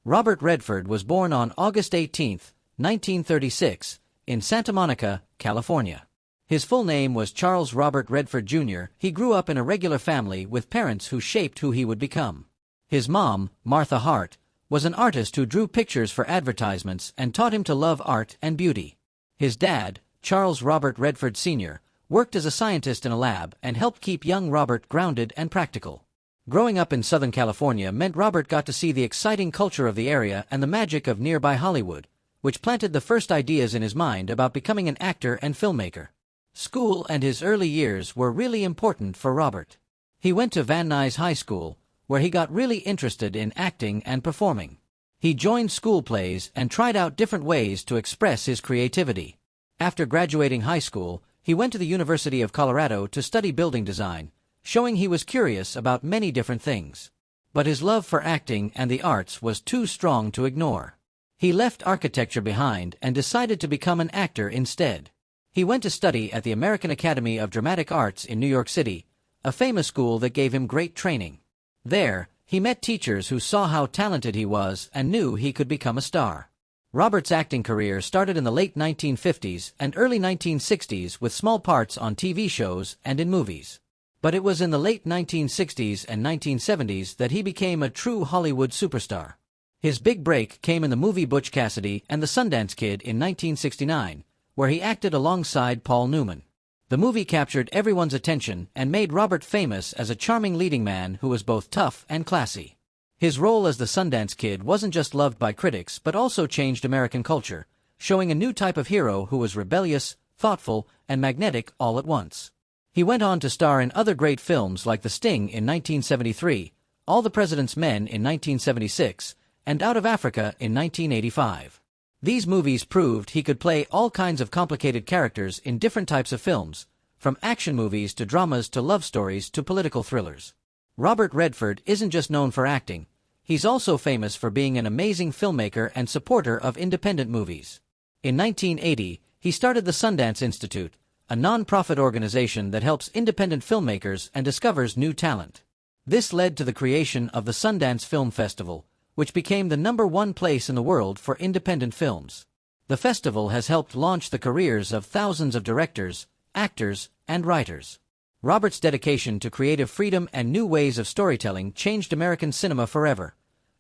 Robert Redford was born on August 18, 1936, in Santa Monica, California. His full name was Charles Robert Redford Jr. He grew up in a regular family with parents who shaped who he would become. His mom, Martha Hart, was an artist who drew pictures for advertisements and taught him to love art and beauty. His dad, Charles Robert Redford Sr., worked as a scientist in a lab and helped keep young Robert grounded and practical. Growing up in Southern California meant Robert got to see the exciting culture of the area and the magic of nearby Hollywood, which planted the first ideas in his mind about becoming an actor and filmmaker. School and his early years were really important for Robert. He went to Van Nuys High School, where he got really interested in acting and performing. He joined school plays and tried out different ways to express his creativity. After graduating high school, he went to the University of Colorado to study building design, showing he was curious about many different things. But his love for acting and the arts was too strong to ignore. He left architecture behind and decided to become an actor instead. He went to study at the American Academy of Dramatic Arts in New York City, a famous school that gave him great training. There, he met teachers who saw how talented he was and knew he could become a star. Robert's acting career started in the late 1950s and early 1960s with small parts on TV shows and in movies. But it was in the late 1960s and 1970s that he became a true Hollywood superstar. His big break came in the movie Butch Cassidy and the Sundance Kid in 1969, where he acted alongside Paul Newman. The movie captured everyone's attention and made Robert famous as a charming leading man who was both tough and classy. His role as the Sundance Kid wasn't just loved by critics but also changed American culture, showing a new type of hero who was rebellious, thoughtful, and magnetic all at once. He went on to star in other great films like The Sting in 1973, All the President's Men in 1976, and Out of Africa in 1985. These movies proved he could play all kinds of complicated characters in different types of films, from action movies to dramas to love stories to political thrillers. Robert Redford isn't just known for acting, he's also famous for being an amazing filmmaker and supporter of independent movies. In 1980, he started the Sundance Institute, a non-profit organization that helps independent filmmakers and discovers new talent. This led to the creation of the Sundance Film Festival, which became the #1 place in the world for independent films. The festival has helped launch the careers of thousands of directors, actors, and writers. Robert's dedication to creative freedom and new ways of storytelling changed American cinema forever,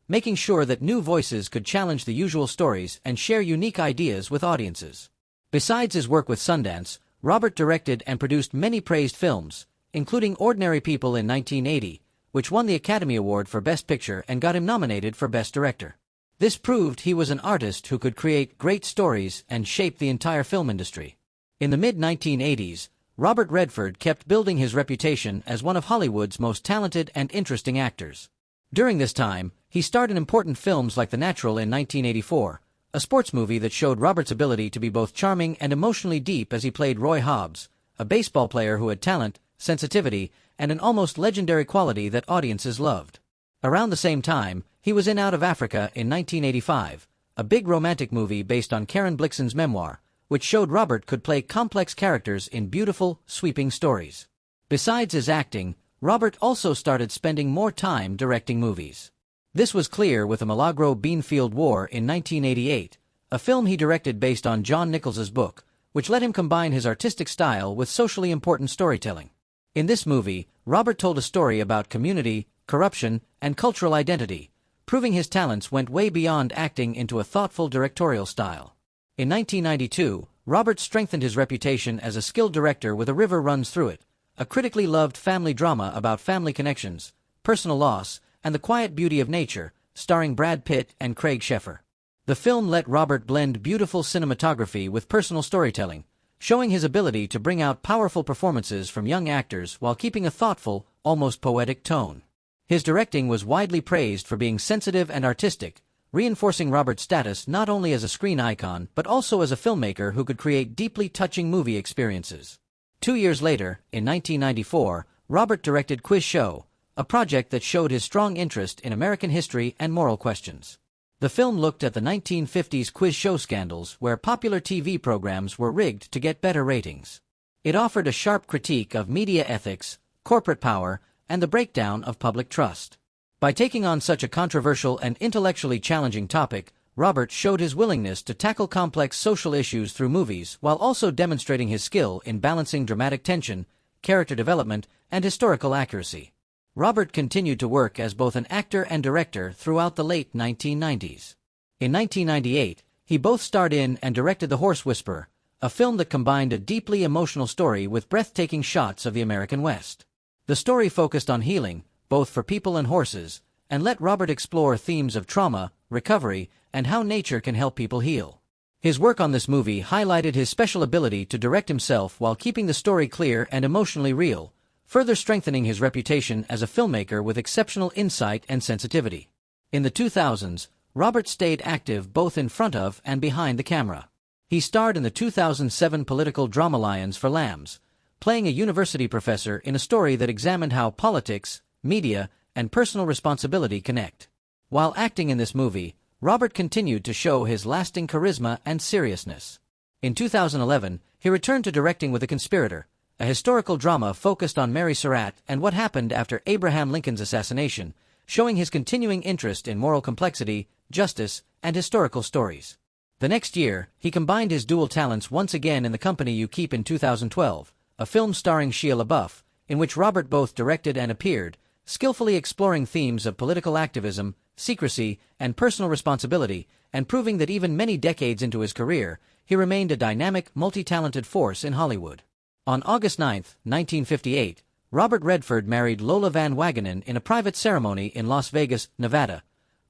making sure that new voices could challenge the usual stories and share unique ideas with audiences. Besides his work with Sundance, Robert directed and produced many praised films, including Ordinary People in 1980, which won the Academy Award for Best Picture and got him nominated for Best Director. This proved he was an artist who could create great stories and shape the entire film industry. In the mid-1980s, Robert Redford kept building his reputation as one of Hollywood's most talented and interesting actors. During this time, he starred in important films like The Natural in 1984, a sports movie that showed Robert's ability to be both charming and emotionally deep as he played Roy Hobbs, a baseball player who had talent, sensitivity, and an almost legendary quality that audiences loved. Around the same time, he was in Out of Africa in 1985, a big romantic movie based on Karen Blixen's memoir, which showed Robert could play complex characters in beautiful, sweeping stories. Besides his acting, Robert also started spending more time directing movies. This was clear with the Milagro Beanfield War in 1988, a film he directed based on John Nichols's book, which let him combine his artistic style with socially important storytelling. In this movie, Robert told a story about community, corruption, and cultural identity, proving his talents went way beyond acting into a thoughtful directorial style. In 1992, Robert strengthened his reputation as a skilled director with A River Runs Through It, a critically loved family drama about family connections, personal loss, and the quiet beauty of nature, starring Brad Pitt and Craig Sheffer. The film let Robert blend beautiful cinematography with personal storytelling, showing his ability to bring out powerful performances from young actors while keeping a thoughtful, almost poetic tone. His directing was widely praised for being sensitive and artistic, reinforcing Robert's status not only as a screen icon but also as a filmmaker who could create deeply touching movie experiences. 2 years later, in 1994, Robert directed Quiz Show, a project that showed his strong interest in American history and moral questions. The film looked at the 1950s quiz show scandals where popular TV programs were rigged to get better ratings. It offered a sharp critique of media ethics, corporate power, and the breakdown of public trust. By taking on such a controversial and intellectually challenging topic, Robert showed his willingness to tackle complex social issues through movies while also demonstrating his skill in balancing dramatic tension, character development, and historical accuracy. Robert continued to work as both an actor and director throughout the late 1990s. In 1998, he both starred in and directed The Horse Whisperer, a film that combined a deeply emotional story with breathtaking shots of the American West. The story focused on healing, both for people and horses, and let Robert explore themes of trauma, recovery, and how nature can help people heal. His work on this movie highlighted his special ability to direct himself while keeping the story clear and emotionally real, further strengthening his reputation as a filmmaker with exceptional insight and sensitivity. In the 2000s, Robert stayed active both in front of and behind the camera. He starred in the 2007 political drama Lions for Lambs, playing a university professor in a story that examined how politics, media, and personal responsibility connect. While acting in this movie, Robert continued to show his lasting charisma and seriousness. In 2011, he returned to directing with The Conspirator, a historical drama focused on Mary Surratt and what happened after Abraham Lincoln's assassination, showing his continuing interest in moral complexity, justice, and historical stories. The next year, he combined his dual talents once again in The Company You Keep in 2012, a film starring Shia LaBeouf, in which Robert both directed and appeared, skillfully exploring themes of political activism, secrecy, and personal responsibility, and proving that even many decades into his career, he remained a dynamic, multi-talented force in Hollywood. On August 9, 1958, Robert Redford married Lola Van Wagenen in a private ceremony in Las Vegas, Nevada,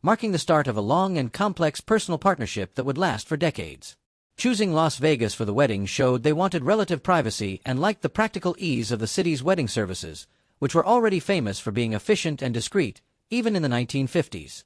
marking the start of a long and complex personal partnership that would last for decades. Choosing Las Vegas for the wedding showed they wanted relative privacy and liked the practical ease of the city's wedding services, which were already famous for being efficient and discreet, even in the 1950s.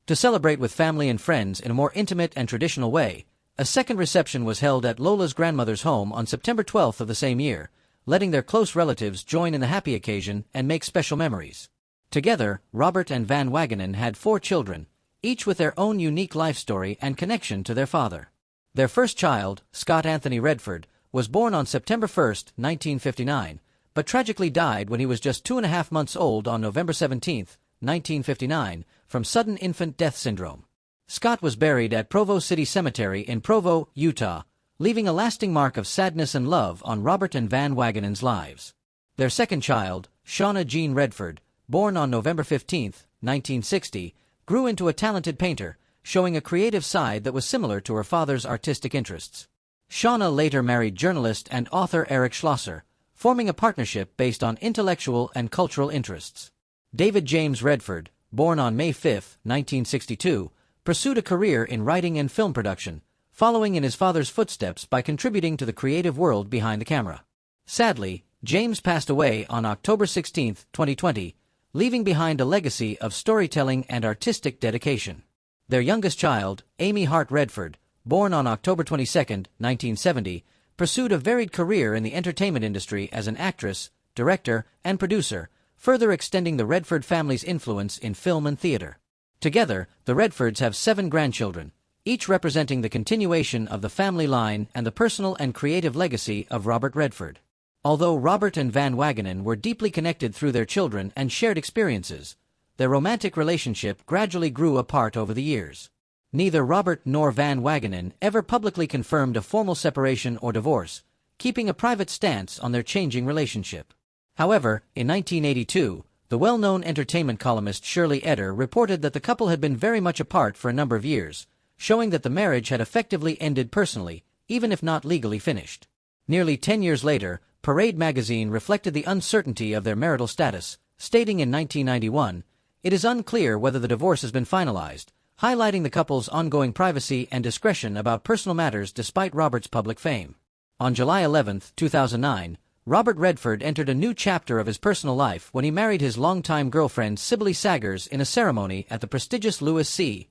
To celebrate with family and friends in a more intimate and traditional way, a second reception was held at Lola's grandmother's home on September 12 of the same year, letting their close relatives join in the happy occasion and make special memories. Together, Robert and Van Wagenen had 4 children, each with their own unique life story and connection to their father. Their first child, Scott Anthony Redford, was born on September 1, 1959, but tragically died when he was just 2.5 months old on November 17, 1959, from sudden infant death syndrome. Scott was buried at Provo City Cemetery in Provo, Utah, leaving a lasting mark of sadness and love on Robert and Van Wagenen's lives. Their second child, Shauna Jean Redford, born on November 15, 1960, grew into a talented painter, showing a creative side that was similar to her father's artistic interests. Shauna later married journalist and author Eric Schlosser, forming a partnership based on intellectual and cultural interests. David James Redford, born on May 5, 1962, pursued a career in writing and film production, following in his father's footsteps by contributing to the creative world behind the camera. Sadly, James passed away on October 16, 2020, leaving behind a legacy of storytelling and artistic dedication. Their youngest child, Amy Hart Redford, born on October 22, 1970, pursued a varied career in the entertainment industry as an actress, director, and producer, further extending the Redford family's influence in film and theater. Together, the Redfords have 7 grandchildren, each representing the continuation of the family line and the personal and creative legacy of Robert Redford. Although Robert and Van Wagenen were deeply connected through their children and shared experiences, their romantic relationship gradually grew apart over the years. Neither Robert nor Van Wagenen ever publicly confirmed a formal separation or divorce, keeping a private stance on their changing relationship. However, in 1982, the well-known entertainment columnist Shirley Eder reported that the couple had been very much apart for a number of years, showing that the marriage had effectively ended personally, even if not legally finished. Nearly 10 years later, Parade magazine reflected the uncertainty of their marital status, stating in 1991, "It is unclear whether the divorce has been finalized," highlighting the couple's ongoing privacy and discretion about personal matters despite Robert's public fame. On July 11, 2009, Robert Redford entered a new chapter of his personal life when he married his longtime girlfriend Sibylle Sagers in a ceremony at the prestigious Louis C.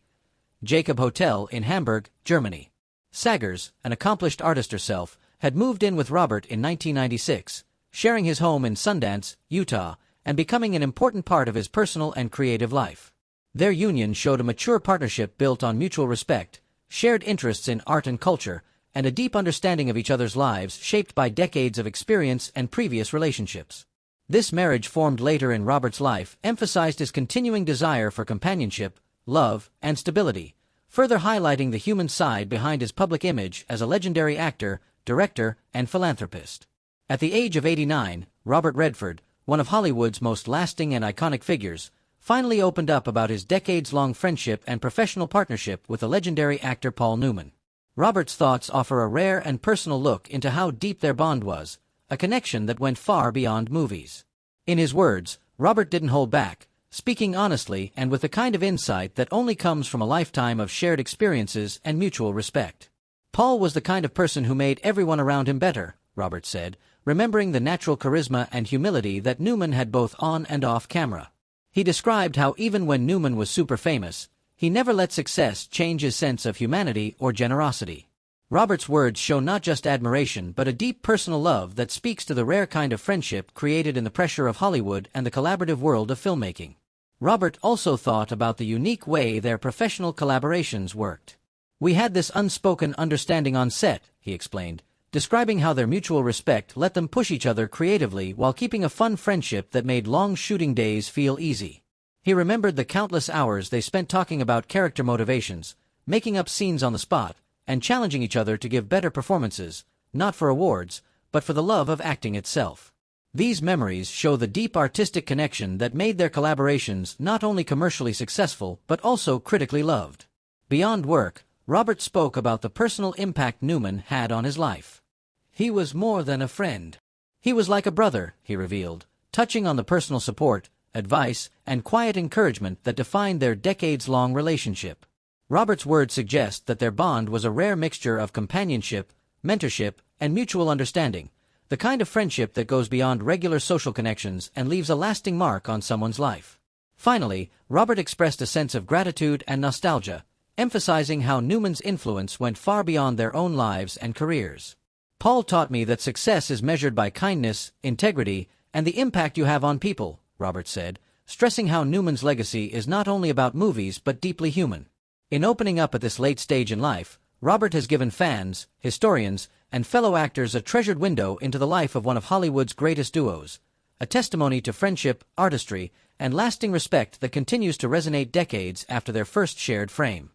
Jacob Hotel in Hamburg, Germany. Sagers, an accomplished artist herself, had moved in with Robert in 1996, sharing his home in Sundance, Utah, and becoming an important part of his personal and creative life. Their union showed a mature partnership built on mutual respect, shared interests in art and culture, and a deep understanding of each other's lives shaped by decades of experience and previous relationships. This marriage, formed later in Robert's life, emphasized his continuing desire for companionship, love, and stability, further highlighting the human side behind his public image as a legendary actor, director, and philanthropist. At the age of 89, Robert Redford, one of Hollywood's most lasting and iconic figures, finally opened up about his decades-long friendship and professional partnership with the legendary actor Paul Newman. Robert's thoughts offer a rare and personal look into how deep their bond was, a connection that went far beyond movies. In his words, Robert didn't hold back, speaking honestly and with the kind of insight that only comes from a lifetime of shared experiences and mutual respect. Paul was the kind of person who made everyone around him better, Robert said, remembering the natural charisma and humility that Newman had both on and off camera. He described how even when Newman was super famous, he never let success change his sense of humanity or generosity. Robert's words show not just admiration but a deep personal love that speaks to the rare kind of friendship created in the pressure of Hollywood and the collaborative world of filmmaking. Robert also thought about the unique way their professional collaborations worked. "We had this unspoken understanding on set," he explained, describing how their mutual respect let them push each other creatively while keeping a fun friendship that made long shooting days feel easy. He remembered the countless hours they spent talking about character motivations, making up scenes on the spot, and challenging each other to give better performances, not for awards, but for the love of acting itself. These memories show the deep artistic connection that made their collaborations not only commercially successful but also critically loved. Beyond work, Robert spoke about the personal impact Newman had on his life. "He was more than a friend. He was like a brother," he revealed, touching on the personal support, advice, and quiet encouragement that defined their decades-long relationship. Robert's words suggest that their bond was a rare mixture of companionship, mentorship, and mutual understanding, the kind of friendship that goes beyond regular social connections and leaves a lasting mark on someone's life. Finally, Robert expressed a sense of gratitude and nostalgia, emphasizing how Newman's influence went far beyond their own lives and careers. "Paul taught me that success is measured by kindness, integrity, and the impact you have on people," Robert said, stressing how Newman's legacy is not only about movies but deeply human. In opening up at this late stage in life, Robert has given fans, historians, and fellow actors a treasured window into the life of one of Hollywood's greatest duos, a testimony to friendship, artistry, and lasting respect that continues to resonate decades after their first shared frame.